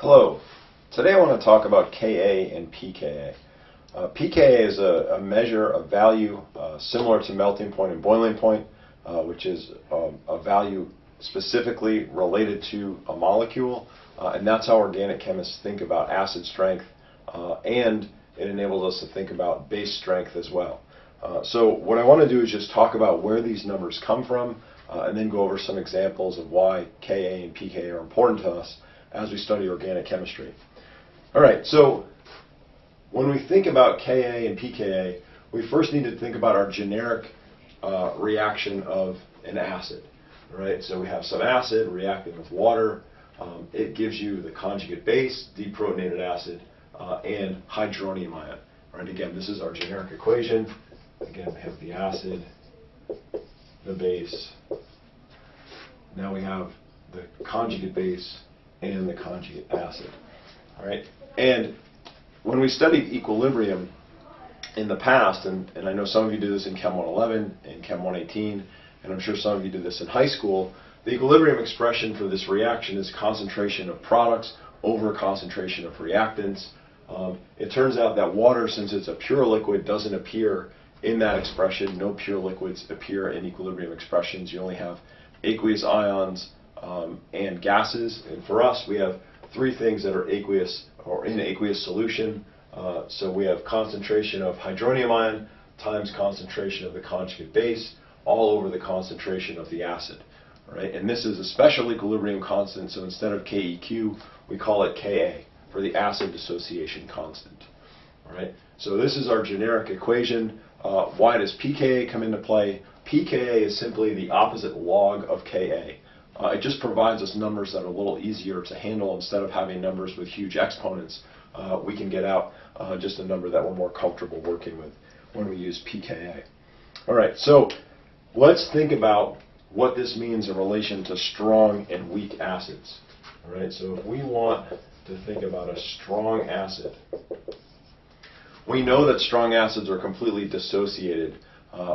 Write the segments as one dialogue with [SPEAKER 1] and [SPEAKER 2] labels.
[SPEAKER 1] Hello. Today I want to talk about Ka and pKa. pKa is a measure of value similar to melting point and boiling point, which is a value specifically related to a molecule, and that's how organic chemists think about acid strength, and it enables us to think about base strength as well. So what I want to do is just talk about where these numbers come from, and then go over some examples of why Ka and pKa are important to us as we study organic chemistry. All right, so when we think about Ka and pKa, we first need to think about our generic reaction of an acid. All right, so we have some acid reacting with water. It gives you the conjugate base, deprotonated acid, and hydronium ion. All right, again, this is our generic equation. Again, we have the acid, the base. Now we have the conjugate base and the conjugate acid. All right, and when we studied equilibrium in the past, and I know some of you do this in Chem 111 and Chem 118, and I'm sure some of you do this in high school, the equilibrium expression for this reaction is concentration of products over concentration of reactants. It turns out that water, since it's a pure liquid, doesn't appear in that expression. No pure liquids appear in equilibrium expressions. You only have aqueous ions and gases. And for us, we have three things that are aqueous or in aqueous solution. So we have concentration of hydronium ion times concentration of the conjugate base all over the concentration of the acid. Right? And this is a special equilibrium constant, so instead of KEQ, we call it Ka for the acid dissociation constant. All right? So this is our generic equation. Why does pKa come into play? pKa is simply the opposite log of Ka. It just provides us numbers that are a little easier to handle. Instead of having numbers with huge exponents, we can get out just a number that we're more comfortable working with when we use pKa. All right, so let's think about what this means in relation to strong and weak acids. All right, so if we want to think about a strong acid, we know that strong acids are completely dissociated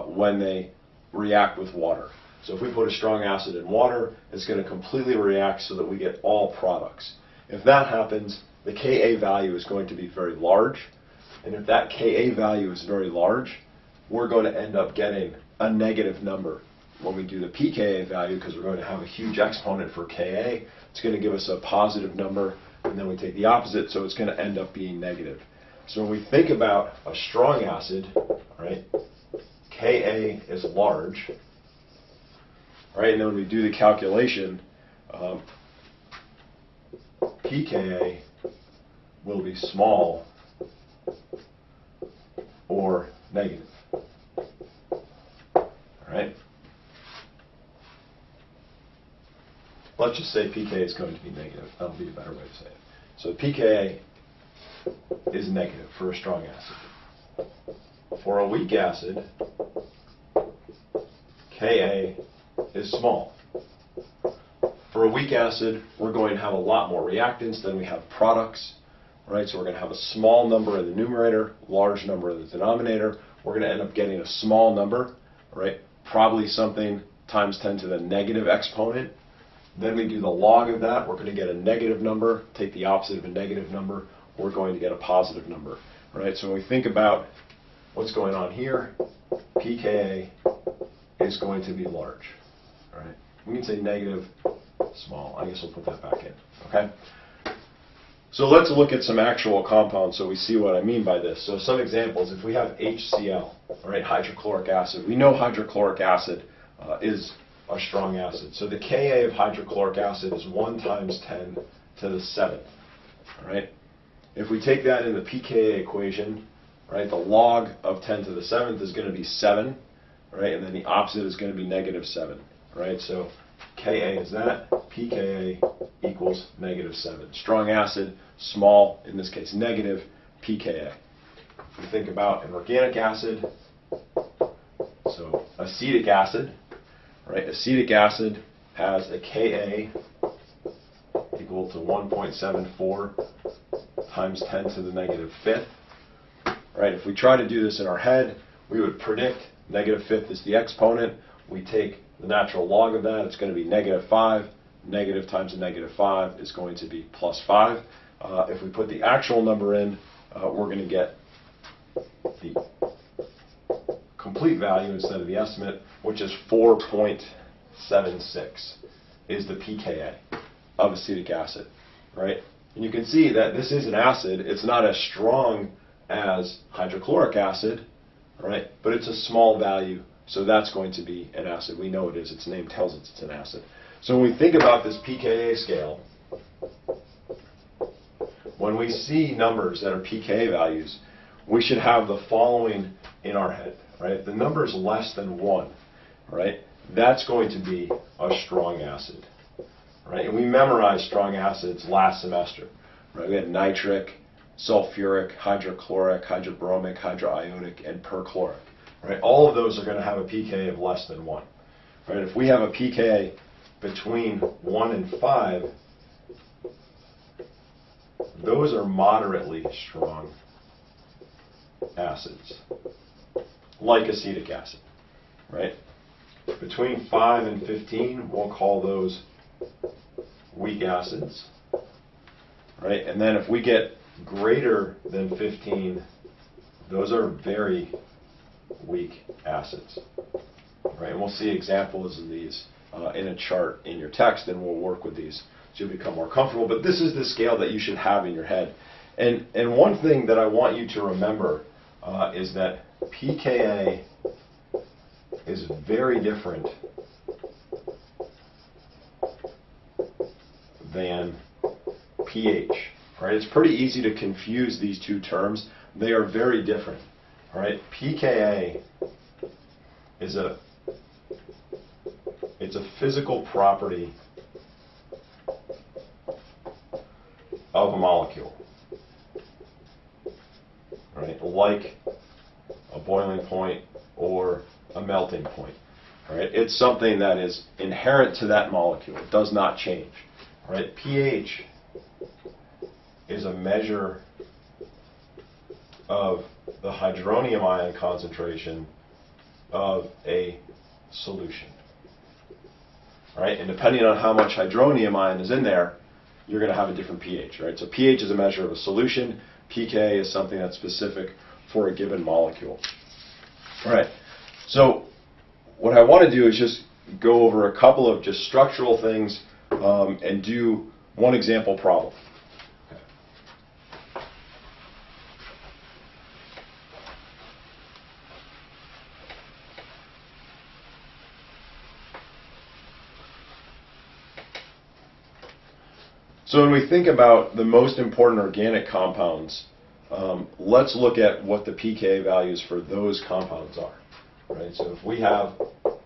[SPEAKER 1] when they react with water. So if we put a strong acid in water, it's going to completely react so that we get all products. If that happens, the Ka value is going to be very large. And if that Ka value is very large, we're going to end up getting a negative number when we do the pKa value, because we're going to have a huge exponent for Ka. It's going to give us a positive number, and then we take the opposite, so it's going to end up being negative. So when we think about a strong acid, right, Ka is large, right, and then when we do the calculation, pKa will be small or negative. All right? Let's just say pKa is going to be negative. That'll be a better way to say it. So pKa is negative for a strong acid. For a weak acid, Ka is small. For a weak acid, we're going to have a lot more reactants than we have products, right? So we're going to have a small number in the numerator, large number in the denominator. We're going to end up getting a small number, right? Probably something times 10 to the negative exponent. Then we do the log of that. We're going to get a negative number. Take the opposite of a negative number. We're going to get a positive number, right? So when we think about what's going on here, pKa is going to be large. All right? We can say negative, small. I guess we'll put that back in. Okay? So let's look at some actual compounds so we see what I mean by this. So some examples, if we have HCl, all right, hydrochloric acid, we know hydrochloric acid is a strong acid. So the Ka of hydrochloric acid is 1 times 10 to the 7th. All right? If we take that in the pKa equation, right, the log of 10 to the 7th is going to be 7, right, and then the opposite is going to be negative 7, right? So Ka is that, pKa equals negative 7. Strong acid, small, in this case negative, pKa. If we think about an organic acid, so acetic acid, right, acetic acid has a Ka equal to 1.74 times 10 to the negative 5th. Right, if we try to do this in our head, we would predict negative 5th is the exponent. We take the natural log of that. It's going to be negative 5. negative times a negative 5 is going to be plus 5. If we put the actual number in, we're going to get the complete value instead of the estimate, which is 4.76 is the pKa of acetic acid, right? And you can see that this is an acid. It's not as strong as hydrochloric acid, right? But it's a small value, so that's going to be an acid. We know it is. Its name tells us it's an acid. So when we think about this pKa scale, when we see numbers that are pKa values, we should have the following in our head, right? The number is less than 1, right? That's going to be a strong acid, right? And we memorized strong acids last semester, right? We had nitric, sulfuric, hydrochloric, hydrobromic, hydroiodic, and perchloric, right? All of those are going to have a pKa of less than 1, right? If we have a pKa between 1 and 5, those are moderately strong acids, like acetic acid, right? Between 5 and 15, we'll call those weak acids, right? And then if we get greater than 15, those are very weak acids, right? And we'll see examples of these in a chart in your text, and we'll work with these so you'll become more comfortable. But this is the scale that you should have in your head. And one thing that I want you to remember is that pKa is very different than pH, right? It's pretty easy to confuse these two terms. They are very different, right? pKa is it's a physical property of a molecule, right? Like a boiling point or a melting point, right? It's something that is inherent to that molecule. It does not change, right? pH is a measure of the hydronium ion concentration of a solution, right? And depending on how much hydronium ion is in there, you're going to have a different pH, right? So pH is a measure of a solution. pKa is something that's specific for a given molecule. All right. So what I want to do is just go over a couple of just structural things and do one example problem. So when we think about the most important organic compounds, let's look at what the pKa values for those compounds are. Right? So if we have,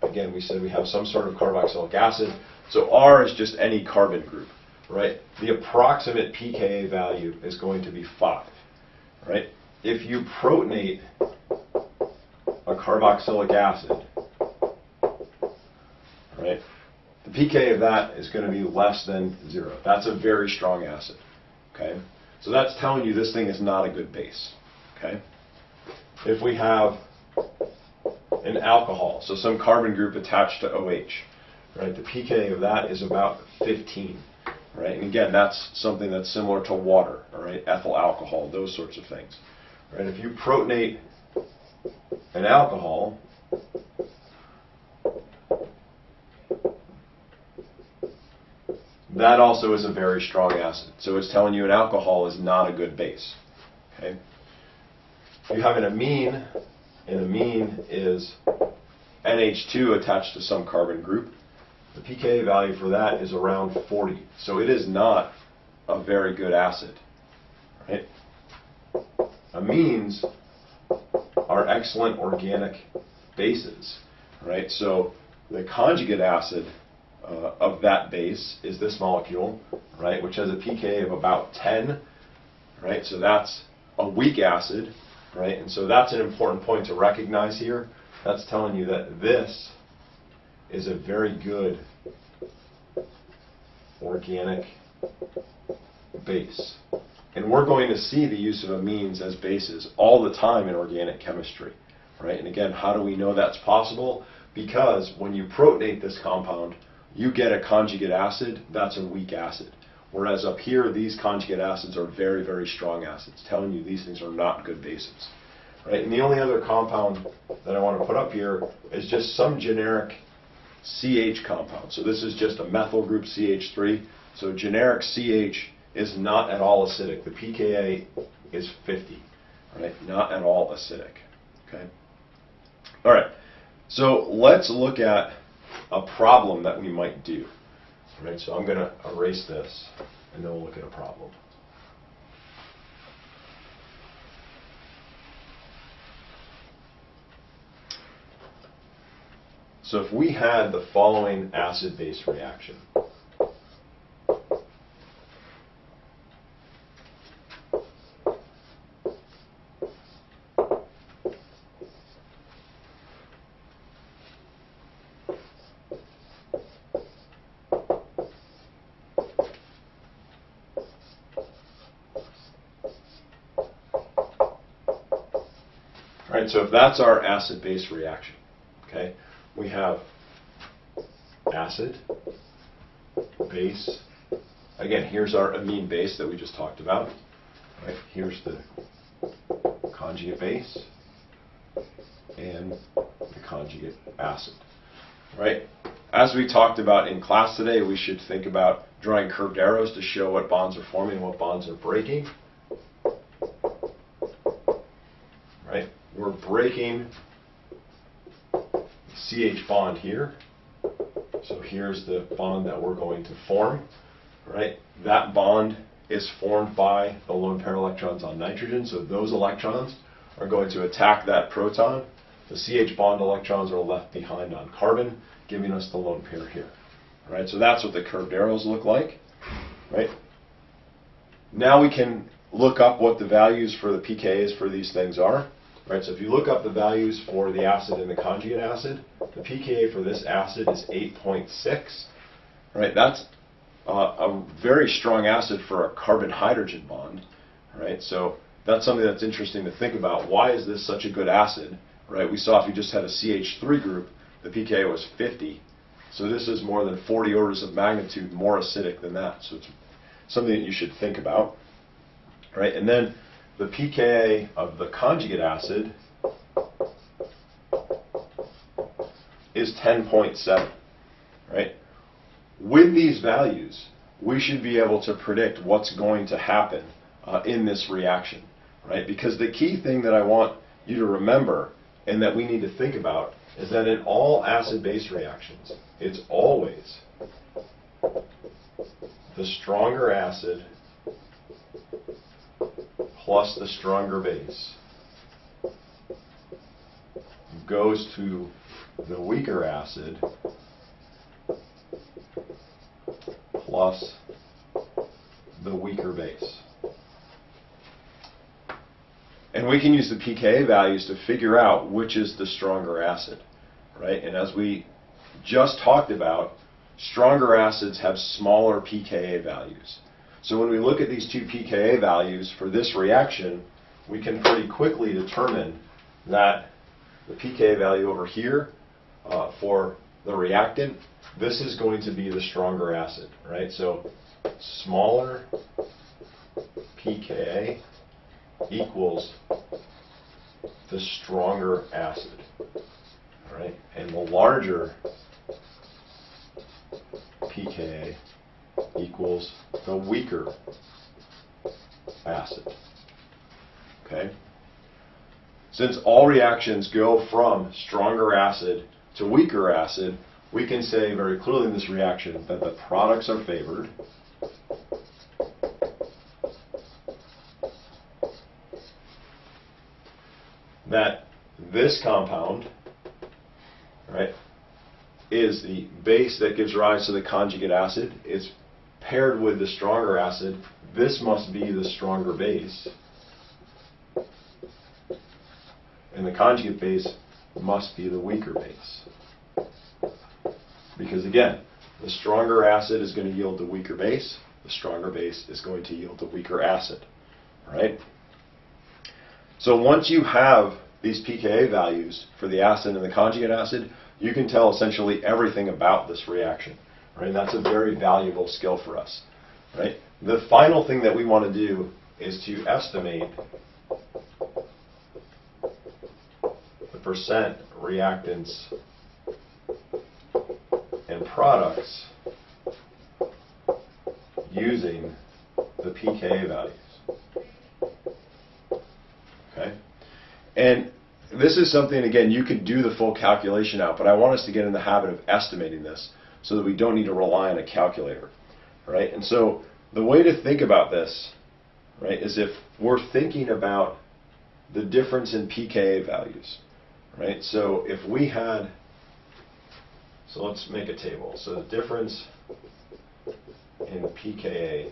[SPEAKER 1] again, we said we have some sort of carboxylic acid. So R is just any carbon group, right? The approximate pKa value is going to be 5, right? If you protonate a carboxylic acid, right, the pKa of that is going to be less than 0. That's a very strong acid, okay? So that's telling you this thing is not a good base, okay? If we have an alcohol, so some carbon group attached to OH, right, the pKa of that is about 15, right? And again, that's something that's similar to water, all right, ethyl alcohol, those sorts of things, right? If you protonate an alcohol, that also is a very strong acid. So it's telling you an alcohol is not a good base. Okay? If you have an amine, an amine is NH2 attached to some carbon group. The pKa value for that is around 40. So it is not a very good acid. Right? Amines are excellent organic bases. Right? So the conjugate acid of that base is this molecule, right, which has a pKa of about 10, right? So that's a weak acid, right? And so that's an important point to recognize here. That's telling you that this is a very good organic base. And we're going to see the use of amines as bases all the time in organic chemistry, right? And again, how do we know that's possible? Because when you protonate this compound, you get a conjugate acid, that's a weak acid. Whereas up here, these conjugate acids are very, very strong acids, telling you these things are not good bases. Right? And the only other compound that I want to put up here is just some generic CH compound. So this is just a methyl group CH3. So generic CH is not at all acidic. The pKa is 50, right? Not at all acidic. Okay. All right. So let's look at a problem that we might do. All right. So I'm going to erase this, and then we'll look at a problem. So if we had the following acid-base reaction. All right, so if that's our acid-base reaction, okay, we have acid, base. Again, here's our amine base that we just talked about. Right? Here's the conjugate base and the conjugate acid. Right? As we talked about in class today, we should think about drawing curved arrows to show what bonds are forming and what bonds are breaking. Right? We're breaking CH bond here. So here's the bond that we're going to form, right? That bond is formed by the lone pair electrons on nitrogen, so those electrons are going to attack that proton. The CH bond electrons are left behind on carbon, giving us the lone pair here. All right, so that's what the curved arrows look like, right? Now we can look up what the values for the pKa's for these things are. Right, so if you look up the values for the acid and the conjugate acid, the pKa for this acid is 8.6. Right, that's a very strong acid for a carbon-hydrogen bond. Right, so that's something that's interesting to think about. Why is this such a good acid? Right, we saw if you just had a CH3 group, the pKa was 50. So this is more than 40 orders of magnitude more acidic than that. So it's something that you should think about. Right, and then the pKa of the conjugate acid is 10.7, right? With these values, we should be able to predict what's going to happen in this reaction, right? Because the key thing that I want you to remember and that we need to think about is that in all acid-base reactions, it's always the stronger acid plus the stronger base goes to the weaker acid plus the weaker base. And we can use the pKa values to figure out which is the stronger acid, right? And as we just talked about, stronger acids have smaller pKa values. So when we look at these two pKa values for this reaction, we can pretty quickly determine that the pKa value over here for the reactant, this is going to be the stronger acid, right? So smaller pKa equals the stronger acid, right? And the larger pKa equals the weaker acid. Okay? Since all reactions go from stronger acid to weaker acid, we can say very clearly in this reaction that the products are favored. That this compound, right, is the base that gives rise to the conjugate acid. It's paired with the stronger acid. This must be the stronger base. And the conjugate base must be the weaker base. Because again, the stronger acid is going to yield the weaker base. The stronger base is going to yield the weaker acid. All right? So once you have these pKa values for the acid and the conjugate acid, you can tell essentially everything about this reaction. right? And that's a very valuable skill for us, right? The final thing that we want to do is to estimate the percent reactants and products using the pKa values. Okay? And this is something, again, you could do the full calculation out, but I want us to get in the habit of estimating this so that we don't need to rely on a calculator, right? And so the way to think about this, right, is if we're thinking about the difference in pKa values, right? So if we had, so let's make a table. So the difference in pKa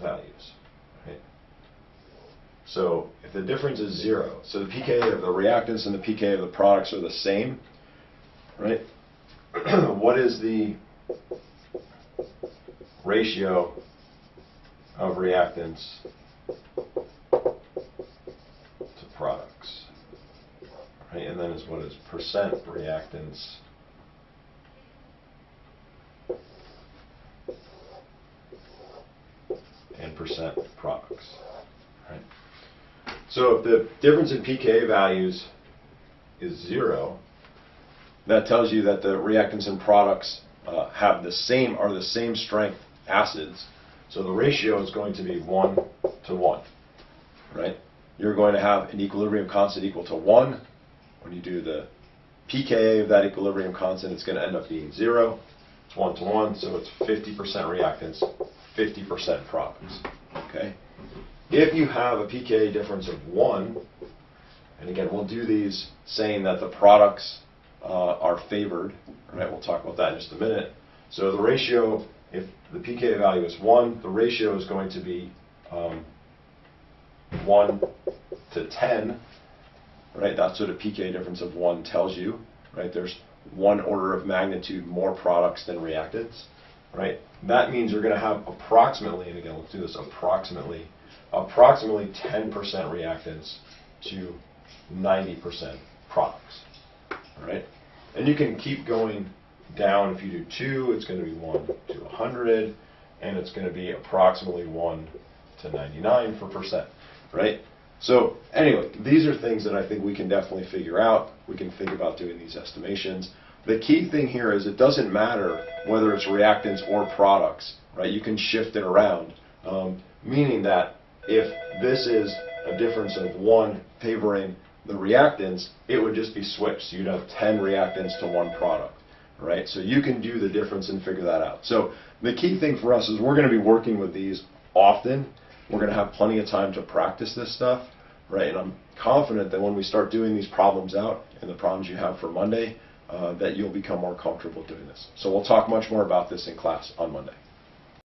[SPEAKER 1] values, right? So if the difference is 0, so the pKa of the reactants and the pKa of the products are the same, right? What is the ratio of reactants to products, right? And then is what is percent reactants and percent products, right? So if the difference in pKa values is 0, that tells you that the reactants and products are the same strength acids. So the ratio is going to be 1 to 1, right? You're going to have an equilibrium constant equal to 1. When you do the pKa of that equilibrium constant, it's going to end up being 0. It's 1 to 1, so it's 50% reactants, 50% products. Okay? If you have a pKa difference of 1, and again, we'll do these saying that the products are favored, right? We'll talk about that in just a minute. So the ratio, if the pKa value is 1, the ratio is going to be 1 to 10, right? That's what a pKa difference of 1 tells you, right? There's 1 order of magnitude more products than reactants, right? That means you're going to have approximately, and again, let's do this, approximately 10% reactants to 90% products, right? And you can keep going down. If you do 2, it's going to be 1 to 100, and it's going to be approximately 1 to 99 for percent, right? So anyway, these are things that I think we can definitely figure out. We can think about doing these estimations. The key thing here is it doesn't matter whether it's reactants or products, right? You can shift it around, meaning that if this is a difference of 1 favoring the reactants, it would just be switched. So you'd have 10 reactants to 1 product, right? So you can do the difference and figure that out. So the key thing for us is we're going to be working with these often. We're going to have plenty of time to practice this stuff, right? And I'm confident that when we start doing these problems out and the problems you have for Monday, that you'll become more comfortable doing this. So we'll talk much more about this in class on Monday.